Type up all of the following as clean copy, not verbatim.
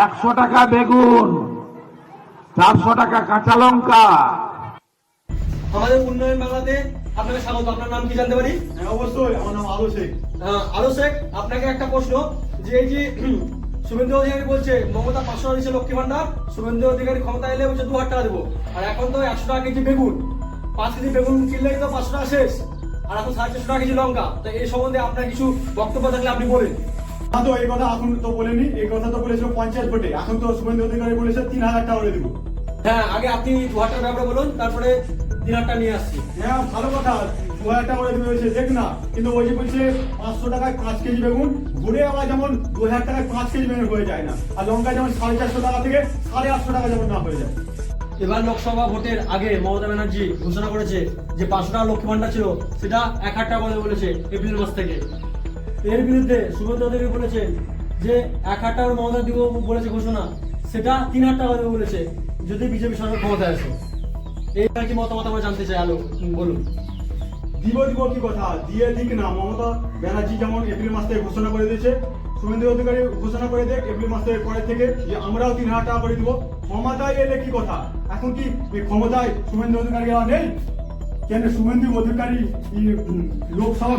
100 টাকা বেগুন, 400 টাকা কাঁচা লঙ্কা। আমাদের উন্নয়ন বাংলাতে আপনাকে স্বাগত। আপনার নাম কি জানতে পারি? হ্যাঁ, অবশ্যই। আমার নাম আলো শেখ। আলো শেখ, আপনাকে একটা প্রশ্ন, যে এই যে শুভেন্দু অধিকারী বলছে মমতা 500 টাকা দিচ্ছে লক্ষ্মী ভান্ডার, শুভেন্দু অধিকারী ক্ষমতা এলে বলছে 2000 টাকা দেবো, আর এখন তো 100 টাকা কেজি বেগুন, 5 কেজি বেগুন কিনলেই তো 500 টাকা শেষ, আর এখন 450 টাকা কেজি লঙ্কা। তো এই সম্বন্ধে আপনার কিছু বক্তব্য থাকলে আপনি বলেন। তো এই কথা এখন তো বলেনি, এই কথা তো বলেছিল পঞ্চায়েত ভোটে। এখন তো শুভেন্দু অধিকারী বলেছে 3000 টাকা করে দেবো। হ্যাঁ, আগে আপনি 2000 টাকার ব্যাপারে বলুন, তারপরে 3000 টাকা নিয়ে আসছি। হ্যাঁ, ভালো কথা। 2000 টাকা করে দেবে বলেছে, দেখ না। কিন্তু ওই যে বলছে 500 টাকায় 5 কেজি বেগুন, ঘুরে আবার যেমন 2000 টাকায় 5 কেজি বেগুন হয়ে যায় না, আর লঙ্কা যেমন 450 টাকা থেকে 850 টাকা যেমন না হয়ে যায়। এবার লোকসভা ভোটের আগে মমতা ব্যানার্জি ঘোষণা করেছে যে 500 টাকা লক্ষ্মী ভান্ডার ছিল, সেটা 1000 টাকা করে বলেছে এপ্রিল মাস থেকে। এর বিরুদ্ধে শুভেন্দু অধিকারী বলেছেন যে 1000 টাকা মমতা দিব বলেছে ঘোষণা, সেটা 3000 টাকা দেবে বলেছে যদি বিজেপি সরকার ক্ষমতায় আসে। এইটা কি মতামত আমরা জানতে চাই, আলো বলুন। দিব কি কথা, দিয়ে দিক না। মমতা ব্যানার্জি যেমন এপ্রিল মাস থেকে ঘোষণা করে দিয়েছে, শুভেন্দু অধিকারী ঘোষণা করে দেখ এপ্রিল মাস থেকে পরের থেকে যে আমরাও 3000 টাকা করে দিব। ক্ষমতায় এলে কি কথা, এখন কি ক্ষমতায় শুভেন্দু অধিকারী আর নেই? কেন শুভেন্দু অধিকারী লোকসভা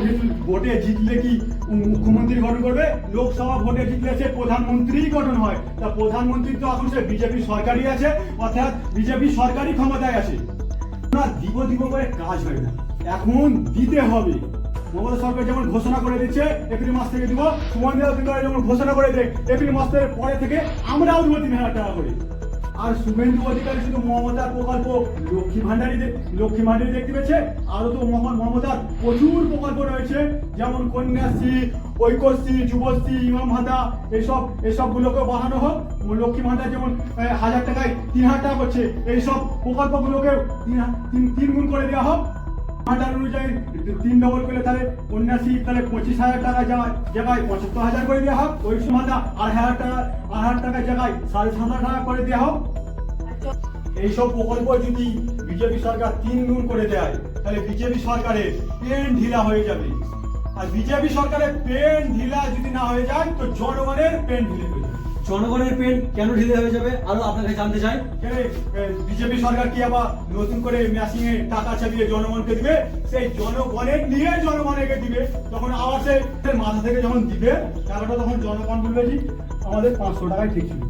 ভোটে জিতলে কি মুখ্যমন্ত্রী গঠন করবে? লোকসভা ভোটে জিতলে সে প্রধানমন্ত্রী গঠন হয়। তা প্রধানমন্ত্রী তো এখন সে বিজেপি সরকারই আছে, অর্থাৎ বিজেপি সরকারই ক্ষমতায় আছে না। দিব করে কাজ হয় না, এখন দিতে হবে। মমতা সরকার যেমন ঘোষণা করে দিচ্ছে এপ্রিল মাস থেকে দিব, শুভেন্দু অধিকারী যেমন ঘোষণা করে দেয় এপ্রিল মাসের পরে থেকে আমরাও দিব 3000 টাকা করে। আর শুভেন্দু অধিকারী শুধু মমতার প্রকল্প লক্ষ্মী ভান্ডারী দেখতে পেয়েছে, আরো তো মমতার প্রচুর প্রকল্প রয়েছে, যেমন কন্যাশ্রী, ঐক্যশ্রী, যুবশ্রী, ইমাম ভাতা, এসব গুলোকে বাড়ানো হোক। লক্ষ্মী ভান্ডার যেমন 1000 টাকায় 3000 টাকা করছে, এইসব প্রকল্পগুলোকে 3 গুণ করে দেওয়া হোক। ভান্ডার অনুযায়ী 3 ডবল করলে তাহলে কন্যাশ্রী তাহলে 25,000 টাকা জায়গায় 75,000 করে দেওয়া হোক। ওই ভাতা 8,000 টাকার জায়গায় 7,500 টাকা করে দেওয়া হোক। এইসব প্রকল্প যদি বিজেপি সরকার 3 গুণ করে দেয়, তাহলে বিজেপি সরকারের পেন ঢিলা হয়ে যাবে। আর বিজেপি সরকারের পেন ঢিলা যদি না হয়ে যায়, তো জনগণের পেন ঢিলে হয়ে যাবে। জনগণের পেন কেন ঢিলে হয়ে যাবে আরো আপনাকে জানতে চাই। বিজেপি সরকার কি আবার নতুন করে মেশিনে টাকা চালিয়ে জনগণকে দিবে? সেই জনগণের নিয়ে জনগণকে দিবে, তখন আবার সে মাথা থেকে যখন দিবে টাকাটা, তখন জনগণ বলবে যে আমাদের 500 টাকায় ঠিক ছিল।